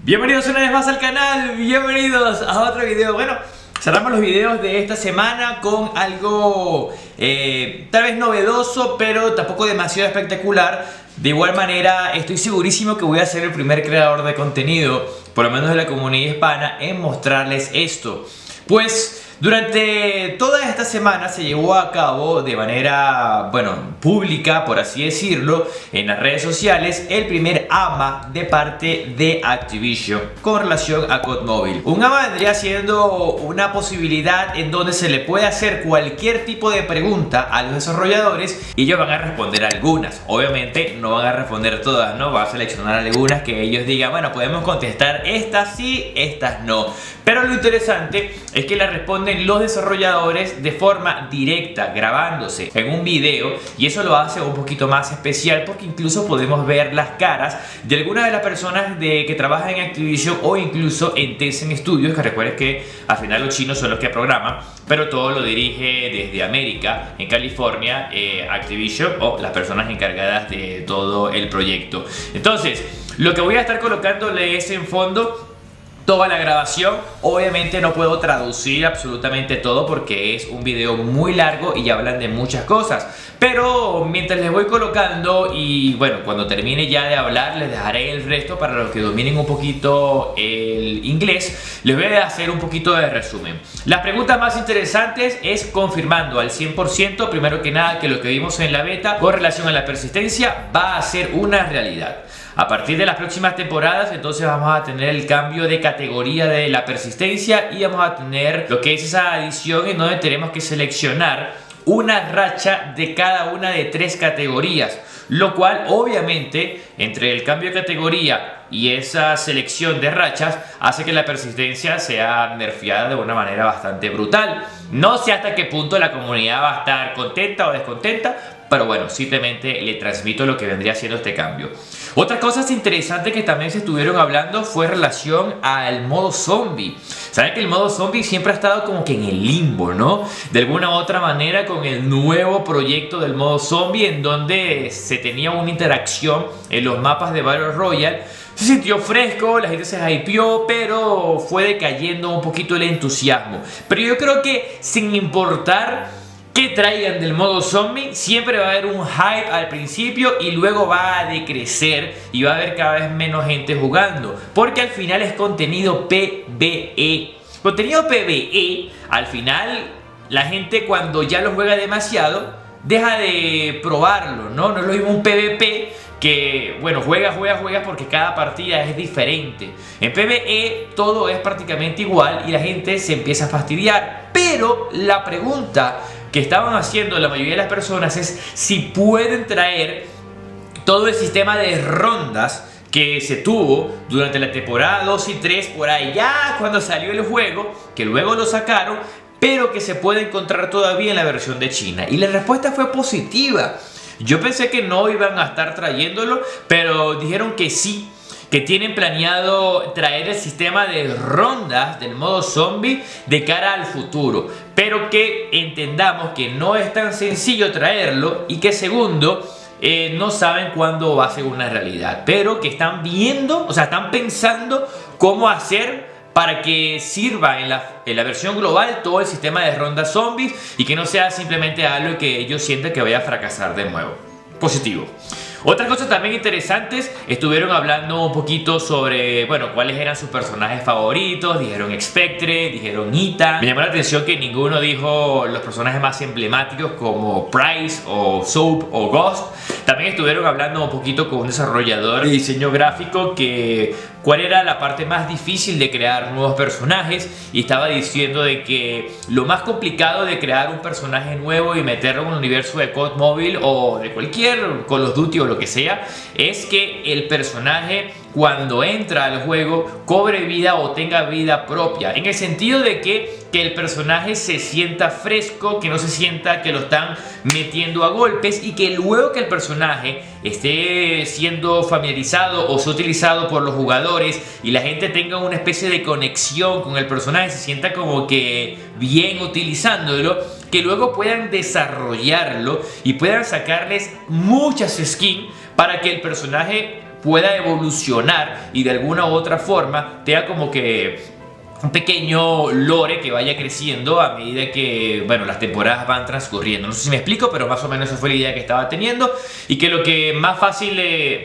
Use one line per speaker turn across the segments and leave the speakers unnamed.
Bienvenidos una vez más al canal, bienvenidos a otro video. Bueno, cerramos los videos de esta semana con algo tal vez novedoso, pero tampoco demasiado espectacular. De igual manera, estoy segurísimo que voy a ser el primer creador de contenido, por lo menos de la comunidad hispana, en mostrarles esto. Pues durante toda esta semana se llevó a cabo de manera, pública, por así decirlo, en las redes sociales, el primer AMA de parte de Activision con relación a Cod Mobile. Un AMA vendría siendo una posibilidad en donde se le puede hacer cualquier tipo de pregunta a los desarrolladores y ellos van a responder algunas. Obviamente no van a responder todas, ¿no? Van a seleccionar algunas que ellos digan, bueno, podemos contestar estas sí, estas no. Pero lo interesante es que la responden los desarrolladores de forma directa, grabándose en un video, y eso lo hace un poquito más especial porque incluso podemos ver las caras de algunas de las personas que trabajan en Activision o incluso en Tencent Studios, que recuerden que al final los chinos son los que programan, pero todo lo dirige desde América, en California, Activision, o las personas encargadas de todo el proyecto. Entonces, lo que voy a estar colocándole es en fondo toda la grabación. Obviamente no puedo traducir absolutamente todo porque es un video muy largo y hablan de muchas cosas, pero mientras les voy colocando y bueno, cuando termine ya de hablar les dejaré el resto para los que dominen un poquito el inglés. Les voy a hacer un poquito de resumen. Las preguntas más interesantes es confirmando al 100%, primero que nada, que lo que vimos en la beta con relación a la persistencia va a ser una realidad. A partir de las próximas temporadas, entonces vamos a tener el cambio de categoría de la persistencia y vamos a tener lo que es esa adición en donde tenemos que seleccionar una racha de cada una de 3 categorías, lo cual obviamente entre el cambio de categoría y esa selección de rachas hace que la persistencia sea nerfeada de una manera bastante brutal. No sé hasta qué punto la comunidad va a estar contenta o descontenta, pero bueno, simplemente le transmito lo que vendría siendo este cambio. Otras cosas interesantes que también se estuvieron hablando fue en relación al modo zombie. Saben que el modo zombie siempre ha estado como que en el limbo, ¿no? De alguna u otra manera con el nuevo proyecto del modo zombie, en donde se tenía una interacción en los mapas de Battle Royale. Se sintió fresco, la gente se hypeó, pero fue decayendo un poquito el entusiasmo. Pero yo creo que sin importar que traigan del modo zombie, siempre va a haber un hype al principio y luego va a decrecer y va a haber cada vez menos gente jugando, porque al final es contenido PvE. Contenido PvE, al final la gente cuando ya lo juega demasiado deja de probarlo, ¿no? No es lo mismo un PvP que, bueno, juega porque cada partida es diferente. En PvE todo es prácticamente igual y la gente se empieza a fastidiar. Pero la pregunta que estaban haciendo la mayoría de las personas es si pueden traer todo el sistema de rondas que se tuvo durante la temporada 2 y 3 por allá cuando salió el juego, que luego lo sacaron, pero que se puede encontrar todavía en la versión de China. Y la respuesta fue positiva. Yo pensé que no iban a estar trayéndolo, pero dijeron que sí, que tienen planeado traer el sistema de rondas del modo zombie de cara al futuro, pero que entendamos que no es tan sencillo traerlo y que segundo, no saben cuándo va a ser una realidad, pero que están viendo, o sea, están pensando cómo hacer para que sirva en la versión global todo el sistema de rondas zombies y que no sea simplemente algo que ellos sienten que vaya a fracasar de nuevo. Positivo. Otras cosas también interesantes, estuvieron hablando un poquito sobre, cuáles eran sus personajes favoritos. Dijeron Spectre, dijeron Ita. Me llamó la atención que ninguno dijo los personajes más emblemáticos como Price o Soap o Ghost. También estuvieron hablando un poquito con un desarrollador de diseño gráfico que cuál era la parte más difícil de crear nuevos personajes, y estaba diciendo de que lo más complicado de crear un personaje nuevo y meterlo en el universo de Cod Mobile o de cualquier Call of Duty o lo que sea es que el personaje cuando entra al juego cobre vida o tenga vida propia, en el sentido de que el personaje se sienta fresco, que no se sienta que lo están metiendo a golpes, y que luego que el personaje esté siendo familiarizado o sea utilizado por los jugadores y la gente tenga una especie de conexión con el personaje, se sienta como que bien utilizándolo, que luego puedan desarrollarlo y puedan sacarles muchas skins para que el personaje pueda evolucionar y de alguna u otra forma tenga como que un pequeño lore que vaya creciendo a medida que, bueno, las temporadas van transcurriendo. No sé si me explico, pero más o menos esa fue la idea que estaba teniendo. Y que lo que más fácil,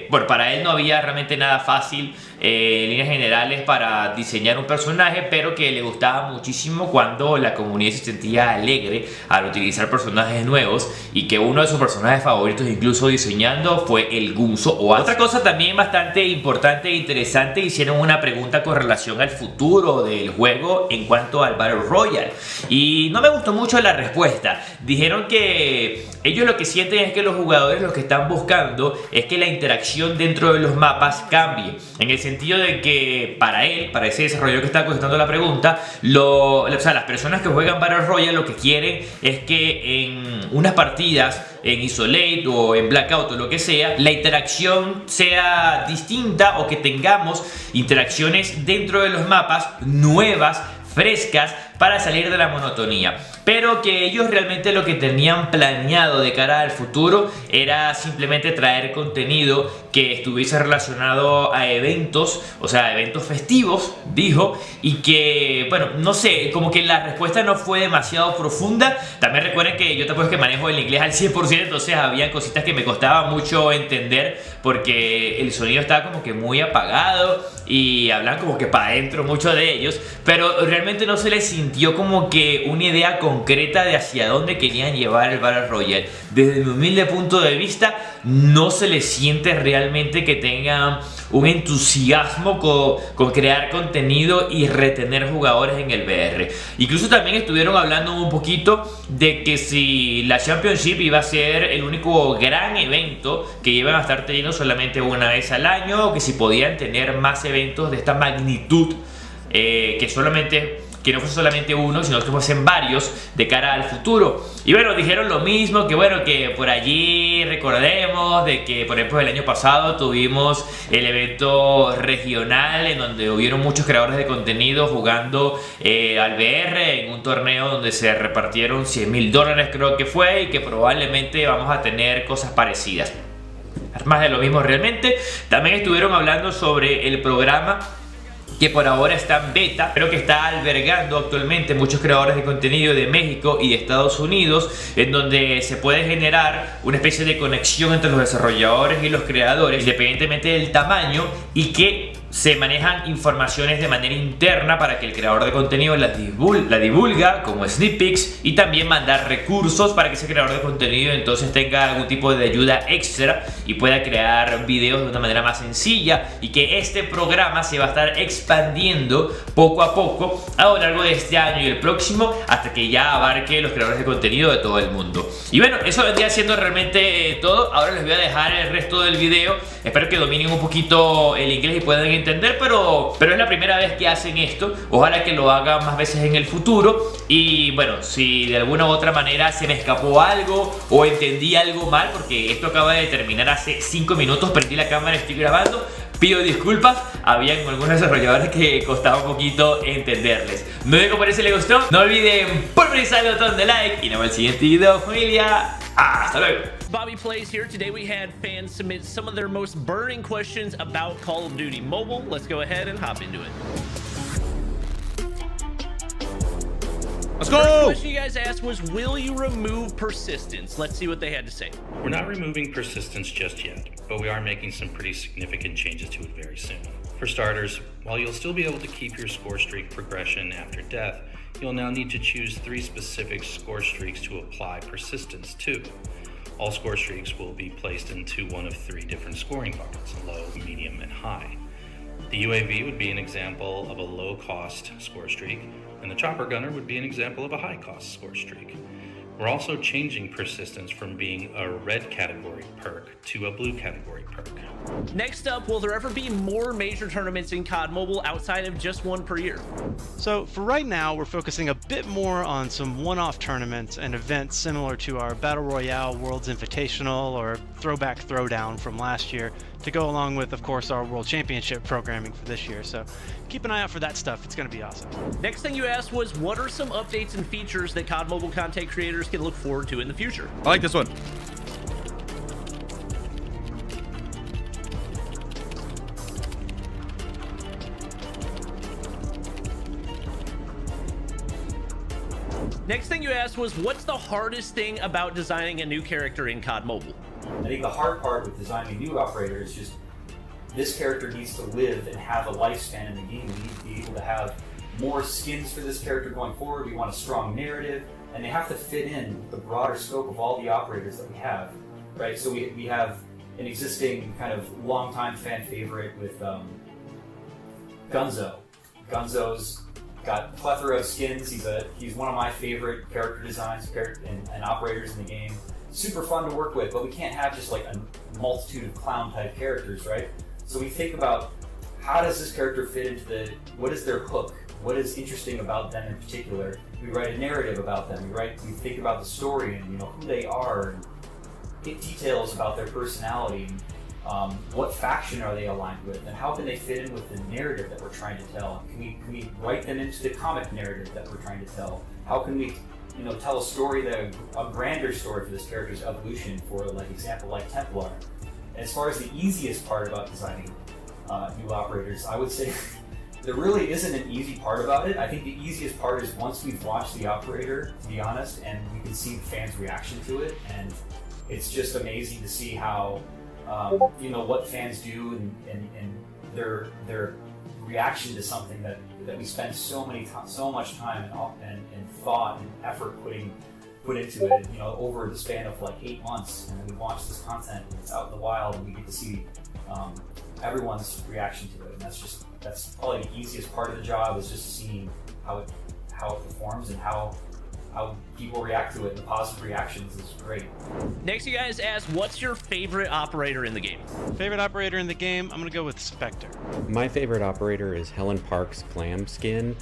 bueno, para él no había realmente nada fácil en líneas generales para diseñar un personaje, pero que le gustaba muchísimo cuando la comunidad se sentía alegre al utilizar personajes nuevos, y que uno de sus personajes favoritos incluso diseñando fue el Gunzo o otra cosa también bastante importante e interesante. Hicieron una pregunta con relación al futuro del juego en cuanto al Battle Royale, y no me gustó mucho la respuesta. Dijeron que ellos lo que sienten es que los jugadores lo que están buscando es que la interacción dentro de los mapas cambie, en el sentido de que para él, para ese desarrollador que está contestando la pregunta, o sea, las personas que juegan Battle Royale lo que quieren es que en unas partidas, en Isolate o en Blackout o lo que sea, la interacción sea distinta, o que tengamos interacciones dentro de los mapas nuevas, frescas, para salir de la monotonía. Pero que ellos realmente lo que tenían planeado de cara al futuro era simplemente traer contenido que estuviese relacionado a eventos, o sea, eventos festivos, dijo. Y que, bueno, no sé, como que la respuesta no fue demasiado profunda. También recuerden que yo tampoco es que manejo el inglés al 100%, entonces había cositas que me costaba mucho entender, porque el sonido estaba como que muy apagado y hablan como que para adentro muchos de ellos, pero realmente no se les sintió como que una idea concreta de hacia dónde querían llevar el Battle Royale. Desde mi humilde punto de vista, no se les siente realmente que tengan un entusiasmo con crear contenido y retener jugadores en el VR. Incluso también estuvieron hablando un poquito de que si la Championship iba a ser el único gran evento que iban a estar teniendo solamente una vez al año, o que si podían tener más eventos de esta magnitud, que no fuese solamente uno, sino que fuesen varios de cara al futuro. Y bueno, dijeron lo mismo, que bueno, que por allí recordemos de que, por ejemplo, el año pasado tuvimos el evento regional en donde hubieron muchos creadores de contenido jugando al VR en un torneo donde se repartieron $100.000, creo que fue, y que probablemente vamos a tener cosas parecidas. Más de lo mismo realmente. También estuvieron hablando sobre el programa que por ahora está en beta, pero que está albergando actualmente muchos creadores de contenido de México y de Estados Unidos, en donde se puede generar una especie de conexión entre los desarrolladores y los creadores, independientemente del tamaño, y que se manejan informaciones de manera interna para que el creador de contenido la divulga como sneak peeks, y también mandar recursos para que ese creador de contenido entonces tenga algún tipo de ayuda extra y pueda crear videos de una manera más sencilla, y que este programa se va a estar expandiendo poco a poco a lo largo de este año y el próximo, hasta que ya abarque los creadores de contenido de todo el mundo. Y bueno, eso vendría siendo realmente todo. Ahora les voy a dejar el resto del video. Espero que dominen un poquito el inglés y puedan entender, pero es la primera vez que hacen esto. Ojalá que lo hagan más veces en el futuro. Y bueno, si de alguna u otra manera se me escapó algo o entendí algo mal, porque esto acaba de terminar hace 5 minutos, prendí la cámara, estoy grabando, pido disculpas. Habían algunos desarrolladores que costaba un poquito entenderles. No sé cómo parece, les gustó. No olviden pulverizar el botón de like y nos vemos en el siguiente video, familia. Hasta luego.
Bobby Plays here. Today we had fans submit some of their most burning questions about Call of Duty Mobile. Let's go ahead and hop into it.
Let's
The first
go!
question you guys asked was, will you remove persistence? Let's see what they had to say.
We're not removing persistence just yet, but we are making some pretty significant changes to it very soon. For starters, while you'll still be able to keep your score streak progression after death, you'll now need to choose 3 specific score streaks to apply persistence to. All score streaks will be placed into one of 3 different scoring buckets: low, medium, and high. The UAV would be an example of a low-cost score streak, and the chopper gunner would be an example of a high-cost score streak. We're also changing persistence from being a red category perk to a blue category perk.
Next up, will there ever be more major tournaments in COD Mobile outside of just one per year?
So for right now, we're focusing a bit more on some one-off tournaments and events similar to our Battle Royale World's Invitational or Throwback Throwdown from last year, to go along with, of course, our World Championship programming for this year. So keep an eye out for that stuff. It's going to be awesome.
Next thing you asked was, what are some updates and features that COD Mobile content creators can look forward to in the future?
I like this one.
Next thing you asked was, what's the hardest thing about designing a new character in COD Mobile?
I think the hard part with designing a new operator is just this character needs to live and have a lifespan in the game. We need to be able to have more skins for this character going forward. We want a strong narrative, and they have to fit in with the broader scope of all the operators that we have, right? So we have an existing kind of longtime fan favorite with Gunzo. Gunzo's got a plethora of skins. He's one of my favorite character designs and operators in the game. Super fun to work with, but we can't have just like a multitude of clown type characters, right? So we think about how does this character fit into what is their hook? What is interesting about them in particular? We write a narrative about them. We think about the story and who they are, and get details about their personality. And, what faction are they aligned with, and how can they fit in with the narrative that we're trying to tell? Can we write them into the comic narrative that we're trying to tell? How can we, tell a story, a grander story for this character's evolution? For example, like Templar. As far as the easiest part about designing new operators, I would say there really isn't an easy part about it. I think the easiest part is once we've watched the operator, to be honest, and we can see the fans' reaction to it, and it's just amazing to see how. What fans do and their reaction to something that we spend so much time and thought and effort put into it, over the span of like 8 months, and then we watch this content and it's out in the wild, and we get to see everyone's reaction to it, and that's probably the easiest part of the job, is just seeing how it performs and how people react to it. The positive reactions is great.
Next, you guys asked, what's your favorite operator in the game?
Favorite operator in the game, I'm gonna go with Spectre.
My favorite operator is Helen Park's Glam skin.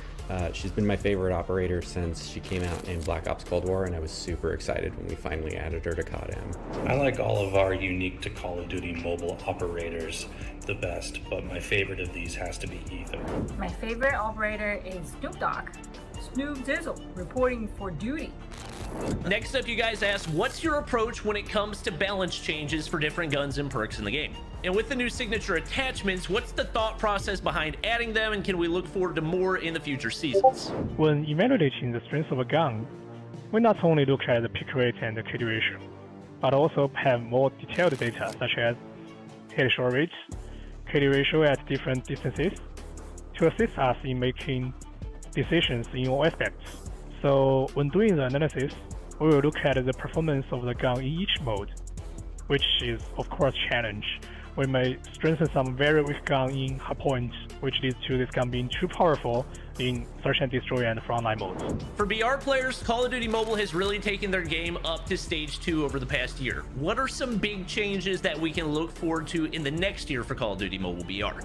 She's been my favorite operator since she came out in Black Ops Cold War, and I was super excited when we finally added her to COD M.
I like all of our unique to Call of Duty mobile operators the best, but my favorite of these has to be Ether.
My favorite operator is Snoop Dogg. Snoop Dizzle, reporting for duty.
Next up, you guys asked, what's your approach when it comes to balance changes for different guns and perks in the game? And with the new signature attachments, what's the thought process behind adding them, and can we look forward to more in the future seasons?
When evaluating the strength of a gun, we not only look at the pick rate and the KD ratio, but also have more detailed data such as headshot rates, KD ratio at different distances, to assist us in making decisions in all aspects. So when doing the analysis, we will look at the performance of the gun in each mode, which is of course a challenge. We may strengthen some very weak gun in hardpoint, which leads to this gun being too powerful in search and destroy and frontline modes.
For BR players, Call of Duty Mobile has really taken their game up to stage 2 over the past year. What are some big changes that we can look forward to in the next year for Call of Duty Mobile BR?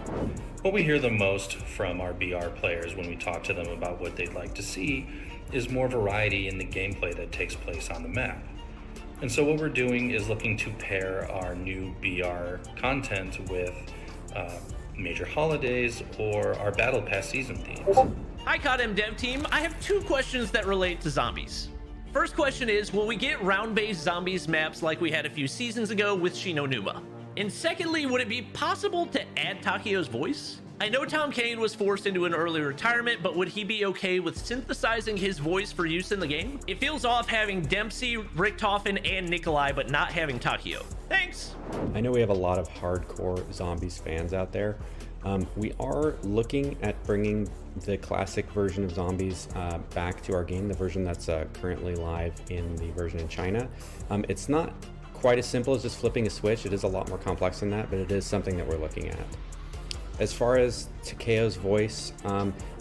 What we hear the most from our BR players when we talk to them about what they'd like to see is more variety in the gameplay that takes place on the map. And so what we're doing is looking to pair our new BR content with major holidays or our Battle Pass season themes.
Hi CODM dev team, I have 2 questions that relate to zombies. First question is, will we get round-based zombies maps like we had a few seasons ago with Shinonuma? And secondly, would it be possible to add Takio's voice? I know Tom Kane was forced into an early retirement, but would he be okay with synthesizing his voice for use in the game? It feels off having Dempsey, Richtofen, and Nikolai, but not having Takio. Thanks!
I know we have a lot of hardcore zombies fans out there. We are looking at bringing the classic version of zombies back to our game, the version that's currently live in the version in China. It's not quite as simple as just flipping a switch. It is a lot more complex than that, but it is something that we're looking at. As far as Takeo's voice,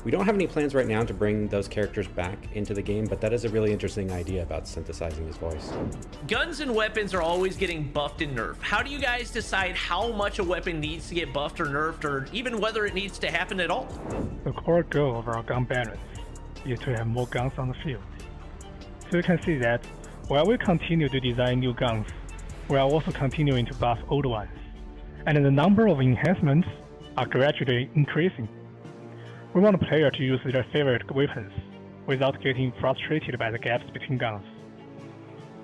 we don't have any plans right now to bring those characters back into the game, but that is a really interesting idea about synthesizing his voice.
Guns and weapons are always getting buffed and nerfed. How do you guys decide how much a weapon needs to get buffed or nerfed, or even whether it needs to happen at all?
The core goal of our gun balance is to have more guns on the field. So you can see that while we continue to design new guns, we are also continuing to buff old ones, and the number of enhancements are gradually increasing. We want a player to use their favorite weapons without getting frustrated by the gaps between guns.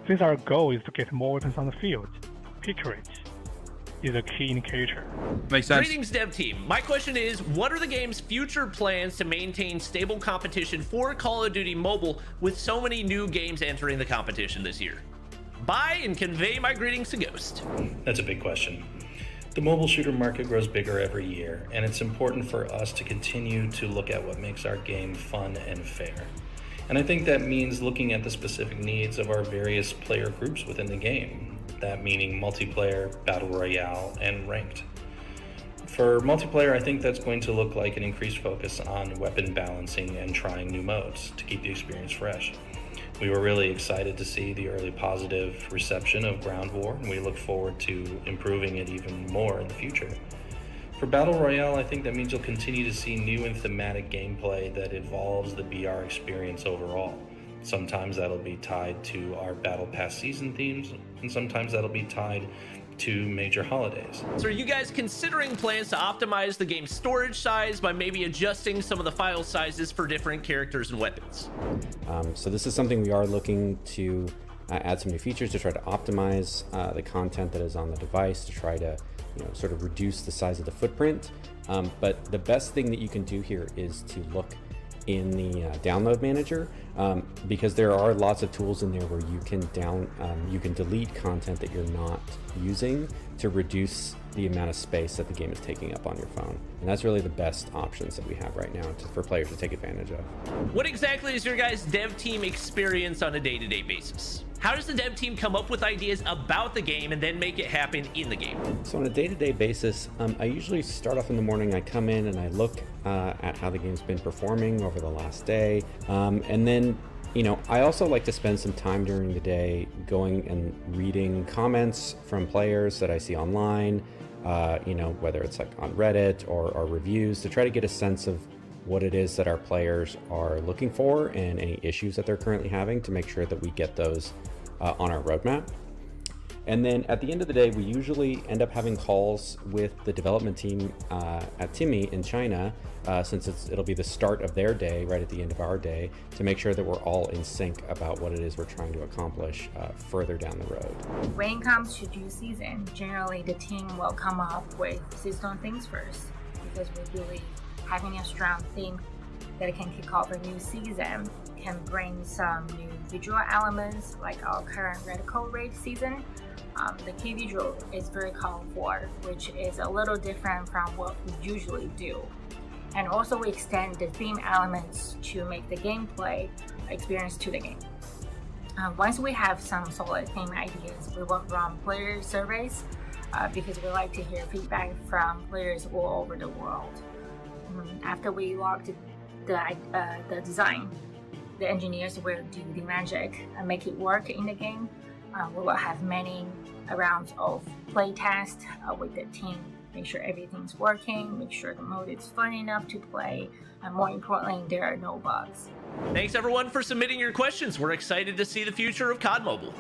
Since our goal is to get more weapons on the field, pick rate, is a key indicator.
Makes sense.
Greetings, dev team. My question is, what are the game's future plans to maintain stable competition for Call of Duty Mobile with so many new games entering the competition this year? Bye, and convey my greetings to Ghost.
That's a big question. The mobile shooter market grows bigger every year, and it's important for us to continue to look at what makes our game fun and fair. And I think that means looking at the specific needs of our various player groups within the game. That meaning multiplayer, battle royale, and ranked. For multiplayer, I think that's going to look like an increased focus on weapon balancing and trying new modes to keep the experience fresh. We were really excited to see the early positive reception of Ground War, and we look forward to improving it even more in the future. For Battle Royale, I think that means you'll continue to see new and thematic gameplay that evolves the BR experience overall. Sometimes that'll be tied to our Battle Pass season themes, and sometimes that'll be tied to major holidays.
So are you guys considering plans to optimize the game's storage size by maybe adjusting some of the file sizes for different characters and weapons?
So this is something we are looking to add some new features to try to optimize the content that is on the device, to try to sort of reduce the size of the footprint. But the best thing that you can do here is to look in the download manager, because there are lots of tools in there where you can delete content that you're not using to reduce the amount of space that the game is taking up on your phone. And that's really the best options that we have right now for players to take advantage of.
What exactly is your guys' dev team experience on a day-to-day basis? How does the dev team come up with ideas about the game and then make it happen in the game?
So on a day-to-day basis, I usually start off in the morning. I come in and I look at how the game's been performing over the last day. And then, I also like to spend some time during the day going and reading comments from players that I see online, whether it's like on Reddit or reviews, to try to get a sense of what it is that our players are looking for and any issues that they're currently having, to make sure that we get those on our roadmap. And then at the end of the day, we usually end up having calls with the development team at TiMi in China, since it'll be the start of their day right at the end of our day, to make sure that we're all in sync about what it is we're trying to accomplish further down the road.
When it comes to due season, generally the team will come up with system things first, because we believe having a strong theme that can kick off a new season can bring some new visual elements, like our current Red Coat Raid season. The key visual is very called for, which is a little different from what we usually do. And also we extend the theme elements to make the gameplay experience to the game. Once we have some solid theme ideas, we will run player surveys because we like to hear feedback from players all over the world. After we locked the design, the engineers will do the magic and make it work in the game. We will have many rounds of play test with the team, make sure everything's working, make sure the mode is fun enough to play, and more importantly, there are no bugs.
Thanks everyone for submitting your questions. We're excited to see the future of COD Mobile.